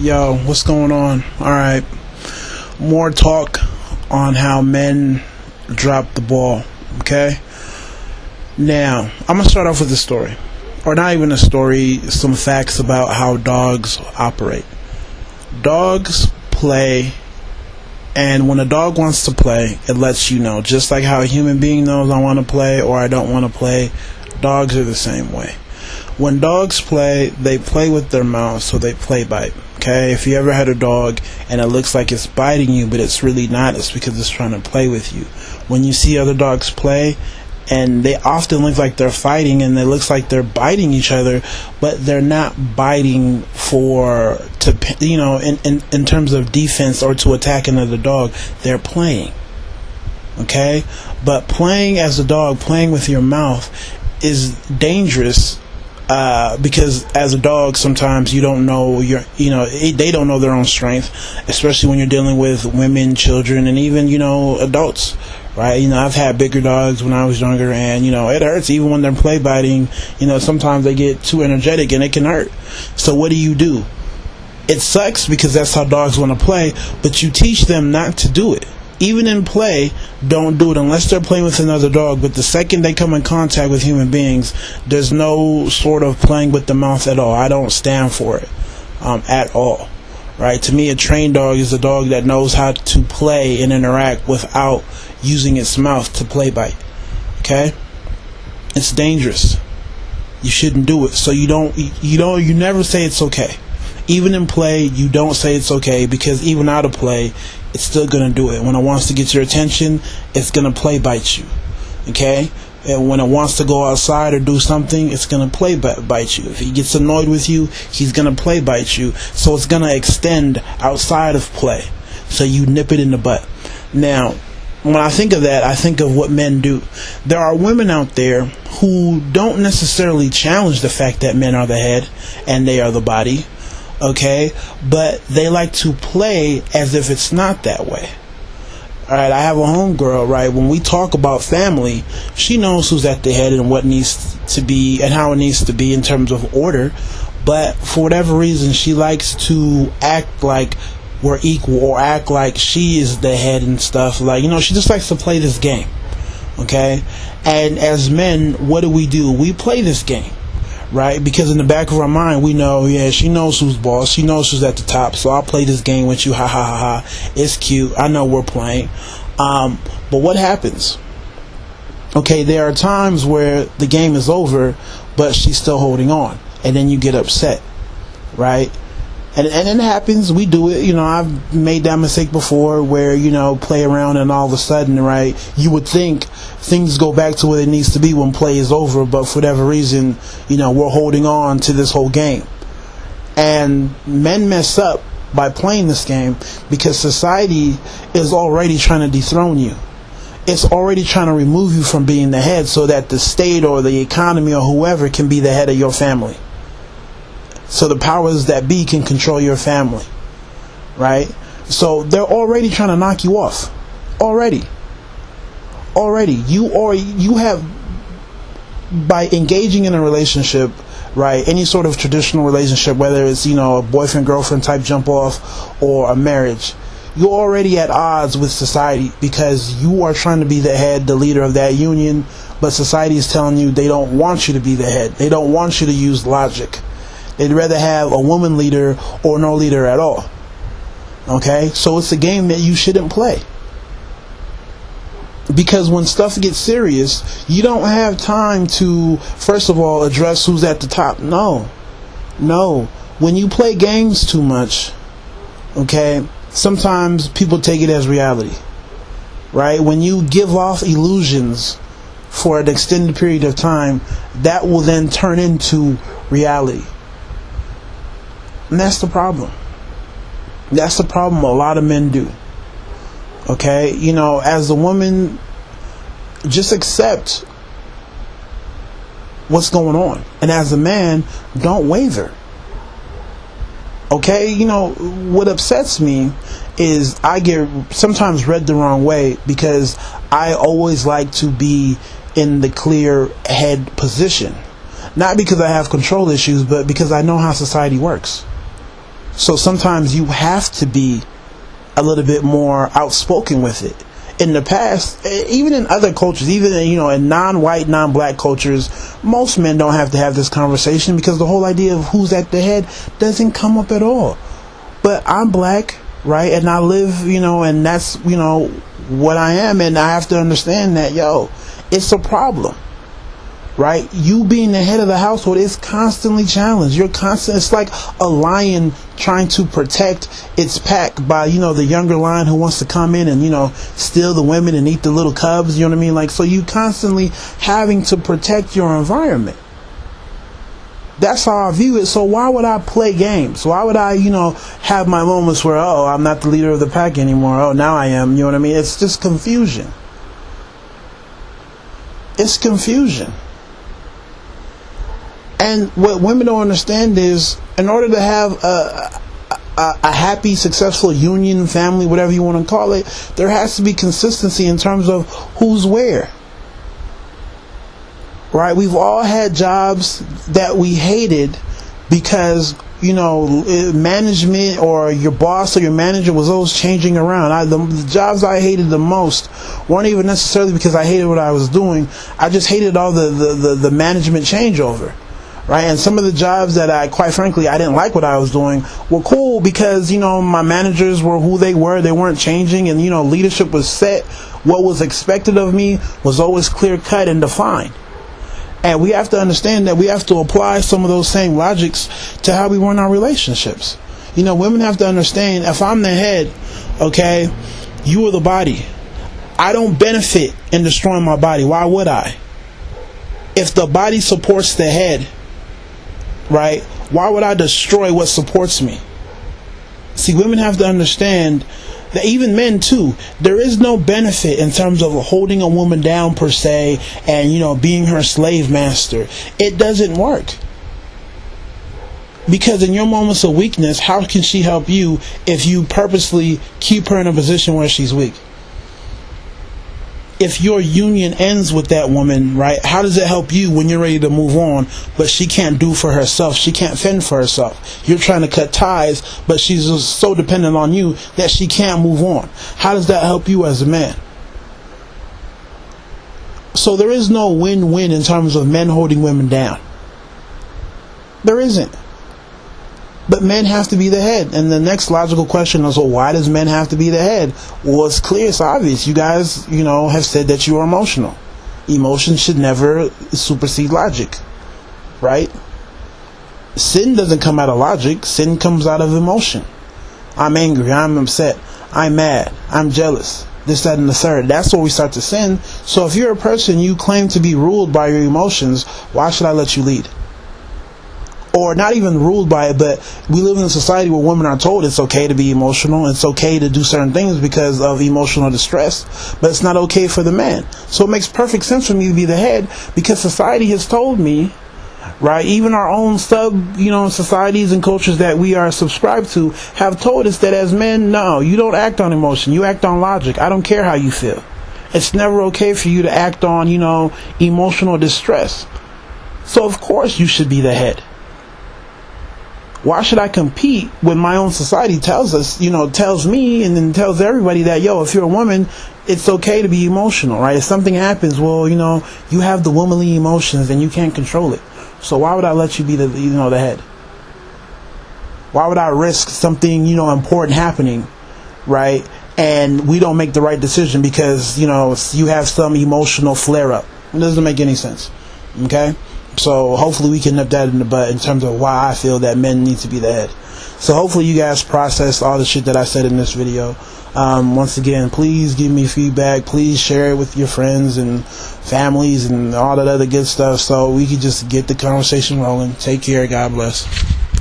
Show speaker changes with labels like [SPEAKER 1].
[SPEAKER 1] Yo, what's going on? Alright, more talk on how men drop the ball, okay? Now, I'm gonna start off with a story. Or not even a story, some facts about how dogs operate. Dogs play, and when a dog wants to play, it lets you know. Just like how a human being knows I want to play or I don't want to play, dogs are the same way. When dogs play, they play with their mouth, so they play bite. Okay, if you ever had a dog and it looks like it's biting you, but it's really not, it's because it's trying to play with you. When you see other dogs play, and they often look like they're fighting and it looks like they're biting each other, but they're not biting in terms of defense or to attack another dog. They're playing. Okay, but playing as a dog, playing with your mouth, is dangerous. Because as a dog, sometimes you don't know they don't know their own strength, especially when you're dealing with women, children, and even adults, right? I've had bigger dogs when I was younger, and it hurts even when they're play biting. Sometimes they get too energetic and it can hurt. So what do? It sucks because that's how dogs want to play, but you teach them not to do it. Even in play, don't do it unless they're playing with another dog. But the second they come in contact with human beings, there's no sort of playing with the mouth at all. I don't stand for it at all. Right? To me, a trained dog is a dog that knows how to play and interact without using its mouth to play bite. Okay? It's dangerous. You shouldn't do it. So you never say it's okay. Even in play, you don't say it's okay, because even out of play, it's still going to do it. When it wants to get your attention, it's going to play bite you. Okay? And when it wants to go outside or do something, it's going to play bite you. If he gets annoyed with you, he's going to play bite you. So it's going to extend outside of play. So you nip it in the butt. Now, when I think of that, I think of what men do. There are women out there who don't necessarily challenge the fact that men are the head and they are the body. Okay, but they like to play as if it's not that way. Alright, I have a homegirl, right? When we talk about family, she knows who's at the head and what needs to be and how it needs to be in terms of order. But for whatever reason, she likes to act like we're equal or act like she is the head and stuff. Like, she just likes to play this game. Okay, and as men, what do? We play this game. Right? Because in the back of our mind, we know, she knows who's boss. She knows who's at the top. So I'll play this game with you. Ha ha ha ha. It's cute. I know we're playing. But what happens? Okay, there are times where the game is over, but she's still holding on. And then you get upset. Right? And it happens. We do it. I've made that mistake before where, play around and all of a sudden, right, you would think things go back to where it needs to be when play is over, but for whatever reason, we're holding on to this whole game. And men mess up by playing this game because society is already trying to dethrone you. It's already trying to remove you from being the head so that the state or the economy or whoever can be the head of your family. So the powers that be can control your family, right? So they're already trying to knock you off. Already. You have, by engaging in a relationship, right? Any sort of traditional relationship, whether it's, a boyfriend, girlfriend type jump off or a marriage, you're already at odds with society because you are trying to be the head, the leader of that union, but society is telling you they don't want you to be the head. They don't want you to use logic. They'd rather have a woman leader or no leader at all. Okay? So it's a game that you shouldn't play. Because when stuff gets serious, you don't have time to, first of all, address who's at the top. No. When you play games too much, okay, sometimes people take it as reality. Right? When you give off illusions for an extended period of time, that will then turn into reality. And that's the problem. That's the problem a lot of men do. Okay? As a woman, just accept what's going on. And as a man, don't waver. Okay? What upsets me is I get sometimes read the wrong way because I always like to be in the clear head position. Not because I have control issues, but because I know how society works. So sometimes you have to be a little bit more outspoken with it. In the past, even in other cultures, even in non-white, non-black cultures, most men don't have to have this conversation because the whole idea of who's at the head doesn't come up at all. But I'm black, right? And I live, and that's, what I am. And I have to understand that, it's a problem. Right? You being the head of the household is constantly challenged. It's like a lion trying to protect its pack by, the younger lion who wants to come in and, steal the women and eat the little cubs. You know what I mean? Like, so you constantly having to protect your environment. That's how I view it. So why would I play games? Why would I, have my moments where, I'm not the leader of the pack anymore. Oh, now I am. You know what I mean? It's just confusion. It's confusion. And what women don't understand is, in order to have a happy, successful union, family, whatever you want to call it, there has to be consistency in terms of who's where. Right? We've all had jobs that we hated because, management or your boss or your manager was always changing around. The jobs I hated the most weren't even necessarily because I hated what I was doing. I just hated all the management changeover. Right? And some of the jobs that quite frankly, I didn't like what I was doing were cool because, my managers were who they were. They weren't changing and, leadership was set. What was expected of me was always clear cut and defined. And we have to understand that we have to apply some of those same logics to how we run our relationships. Women have to understand, if I'm the head, okay, you are the body. I don't benefit in destroying my body. Why would I? If the body supports the head, right, why would I destroy what supports me? See, women have to understand that, even men too, there is no benefit in terms of holding a woman down per se and, being her slave master. It doesn't work. Because in your moments of weakness, how can she help you if you purposely keep her in a position where she's weak? If your union ends with that woman, right, how does it help you when you're ready to move on, but she can't do for herself? She can't fend for herself. You're trying to cut ties, but she's just so dependent on you that she can't move on. How does that help you as a man? So there is no win-win in terms of men holding women down. There isn't. But men have to be the head. And the next logical question is, well, why does men have to be the head? Well, it's clear, it's obvious. You guys, have said that you are emotional. Emotion should never supersede logic. Right? Sin doesn't come out of logic. Sin comes out of emotion. I'm angry. I'm upset. I'm mad. I'm jealous. This, that, and the third. That's where we start to sin. So if you're a person, you claim to be ruled by your emotions, why should I let you lead? Or not even ruled by it, but we live in a society where women are told it's okay to be emotional. It's okay to do certain things because of emotional distress, but it's not okay for the man. So it makes perfect sense for me to be the head because society has told me, right, even our own societies and cultures that we are subscribed to have told us that as men, no, you don't act on emotion. You act on logic. I don't care how you feel. It's never okay for you to act on, emotional distress. So of course you should be the head. Why should I compete when my own society tells us, tells me and then tells everybody that, if you're a woman, it's okay to be emotional, right? If something happens, well, you have the womanly emotions and you can't control it. So why would I let you be the head? Why would I risk something, important happening, right? And we don't make the right decision because, you have some emotional flare up. It doesn't make any sense. Okay? So hopefully we can nip that in the butt in terms of why I feel that men need to be the head. So hopefully you guys processed all the shit that I said in this video. Once again, please give me feedback. Please share it with your friends and families and all that other good stuff so we can just get the conversation rolling. Take care. God bless.